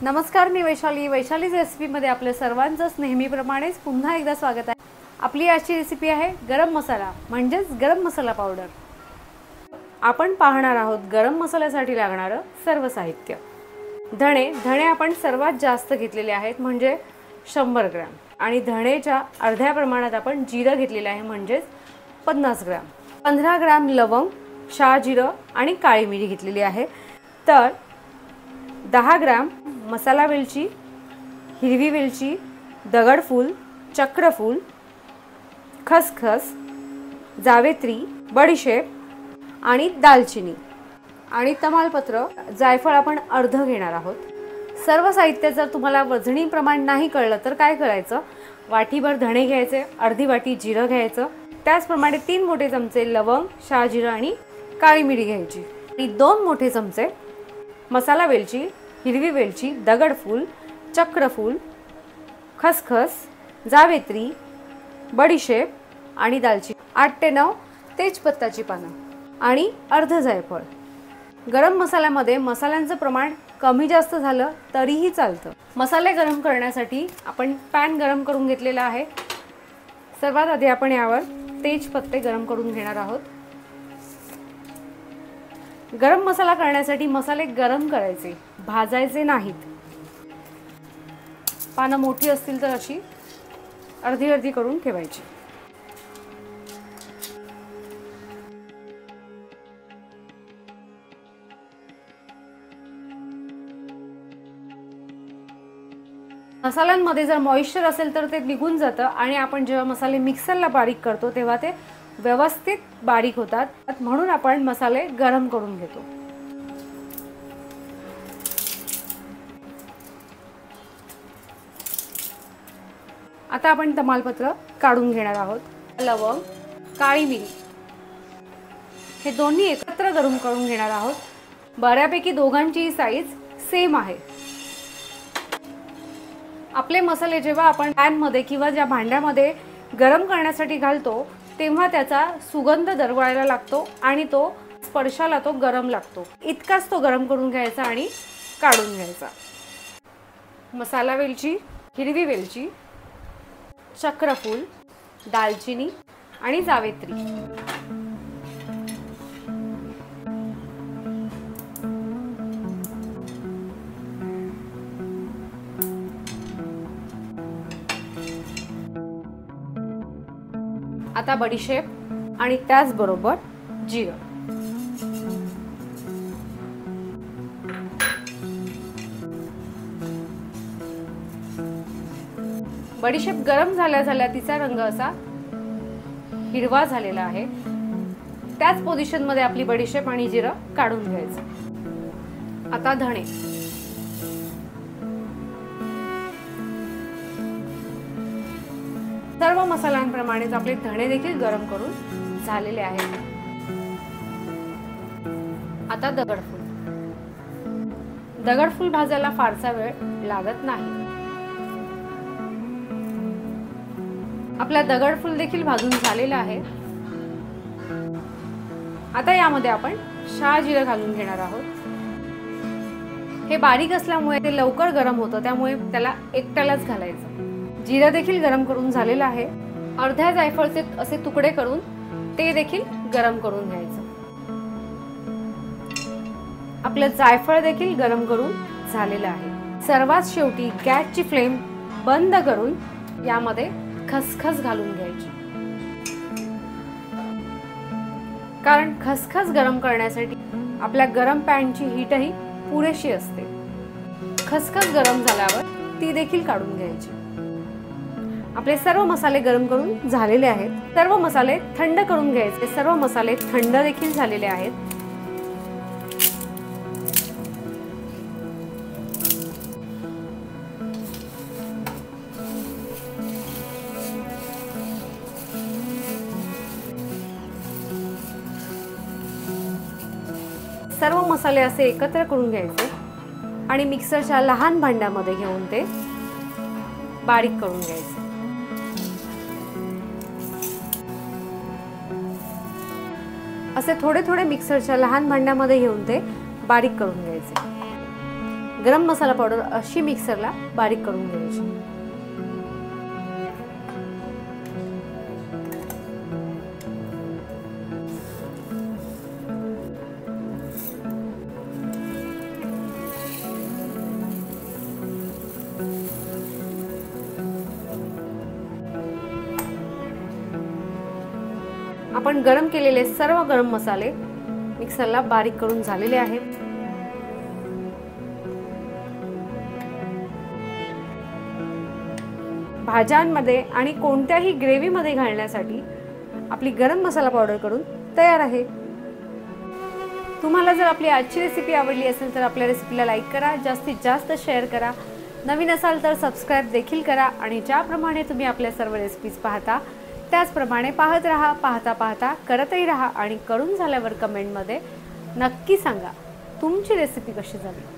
नमस्कार, मी वैशालीज रेसिपीमध्ये आपल्या सर्वांचंच नेहमीप्रमाणेच पुन्हा एकदा स्वागत आहे। आपली आजची रेसिपी आहे गरम मसाला म्हणजेच गरम मसाला पावडर। आपण पाहणार आहोत गरम मसाल्यासाठी लागणारं सर्व साहित्य। धणे आपण सर्वात जास्त घेतलेले आहेत म्हणजे 100 ग्रॅम आणि धणेच्या अर्ध्या प्रमाणात आपण जिरं घेतलेले आहे म्हणजेच 50 ग्रॅम। 15 ग्रॅम लवंग, शहाजिरं आणि काळी मिरी घेतलेली आहे। तर 10 ग्रॅम मसाला वेलची, हिरवी वेलची, दगडफूल, चक्रफूल, खसखस, जावेत्री, बडीशेप आणि दालचिनी आणि तमालपत्र, जायफळ आपण अर्ध घेणार आहोत। सर्व साहित्य जर तुम्हाला वजनी प्रमाण नाही कळलं तर काय करायचं, वाटीभर धणे घ्यायचे, अर्धी वाटी जिरं घ्यायचं, त्याचप्रमाणे 3 मोठे चमचे लवंग, शहाजिरं आणि काळी मिरी घ्यायची आणि 2 मोठे चमचे मसाला वेलची, हिरवी वेलची, दगडफूल, चक्रफूल, खसखस, जावेत्री, बडीशेप आणि दालचिनी, 8 ते 9 तेजपत्ताची पानं आणि अर्ध जायफळ। गरम मसाल्यामध्ये मसाल्यांचं प्रमाण कमी जास्त झालं तरीही चालतं। मसाले गरम करण्यासाठी आपण पॅन गरम करून घेतलेला आहे। सर्वात आधी आपण यावर तेजपत्ते गरम करून घेणार आहोत। गरम मसाला करण्यासाठी मसाले गरम करायचे, भाजायचे नाहीत। पानं मोठी असतील तर अशी अर्धी अर्धी करून ठेवायची। मसाल्यांमध्ये जर मॉइश्चर असेल तर ते निघून जातं आणि आपण जेव्हा मसाले मिक्सरला बारीक करतो तेव्हा ते व्यवस्थित बारीक होतात, म्हणून आपण मसाले गरम करून घेतो। आता आपण तमालपत्र काढून घेणार आहोत। लवंग, काळी मिरी हे दोन्ही एकत्र गरम करून घेणार आहोत। बऱ्यापैकी दोघांची साईज सेम आहे। आपले मसाले जेव्हा आपण पॅन मध्ये किंवा ज्या भांड्यामध्ये गरम करण्यासाठी घालतो तेव्हा त्याचा सुगंध दरवळायला लागतो आणि तो स्पर्शाला तो गरम लागतो। इतकाच तो गरम करून घ्यायचा आणि काढून घ्यायचा। मसाला वेलची, हिरवी वेलची, चक्रफूल, दालचिनी आणि जावेत्री आता बडीशेप आणि त्याचबरोबर जिरं। बडीशेप गरम झाल्या तिचा रंग असा हिरवा झालेला आहे। त्याच पोझिशन मध्ये आपली बडीशेप आणि जिरं काढून घ्यायचं। आता धणे, सर्व मसाल्यांप्रमाणेच आपले धणे देखील गरम करून झालेले आहेत। आता दगडफूल भाजायला फारसा वेळ लागत नाही। आपला दगडफूल देखील भाजून झालेला आहे। आता यामध्ये आपण शहाजिरं घालून घेणार आहोत। हे बारीक असल्यामुळे ते लवकर गरम होतं, त्यामुळे त्याला एकट्यालाच घालायचं। जिरं देखील गरम करून झालेलं आहे। अर्ध्या जायफळचे असे तुकडे करून ते देखील गरम करून घ्यायचं। आपलं जायफळ देखील गरम करून झालेलं आहे। सर्वात शेवटी गॅसची फ्लेम बंद करून यामध्ये खसखस घालून घ्यायची, कारण खसखस गरम करण्यासाठी आपल्या गरम पॅनची हीटही पुरेशी असते। खसखस गरम झाल्यावर ती देखील काढून घ्यायची। आपले सर्व मसाले गरम करून झालेले आहेत। सर्व मसाले थंड करून घ्यायचे। सर्व मसाले थंड देखील झालेले आहेत। सर्व मसाले असे एकत्र करून घ्यायचे आणि मिक्सरच्या लहान भांड्यामध्ये घेऊन ते बारीक करून घ्यायचे। असे थोडे थोडे मिक्सरच्या लहान भांड्यामध्ये घेऊन ते बारीक करून घ्यायचे। गरम मसाला पावडर अशी मिक्सरला बारीक करून घ्यायची। आपण गरम केलेले सर्व गरम मसाले मिक्सरला बारीक करून झालेले आहेत। भाज्यांमध्ये आणि कोणत्याही ग्रेव्हीमध्ये घालण्यासाठी आपली गरम मसाला पावडर करून तयार आहे। तुम्हाला जर आपली आजची रेसिपी आवडली असेल तर आपल्या रेसिपीला लाईक करा, जास्तीत जास्त शेअर करा, नवीन असाल तर सबस्क्राइब देखील करा आणि ज्याप्रमाणे तुम्ही आपल्या सर्व रेसिपीज पाहता त्याचप्रमाणे पाहत राहा, पाहता पाहता करतही राहा आणि करून झाल्यावर कमेंटमध्ये नक्की सांगा तुमची रेसिपी कशी झाली।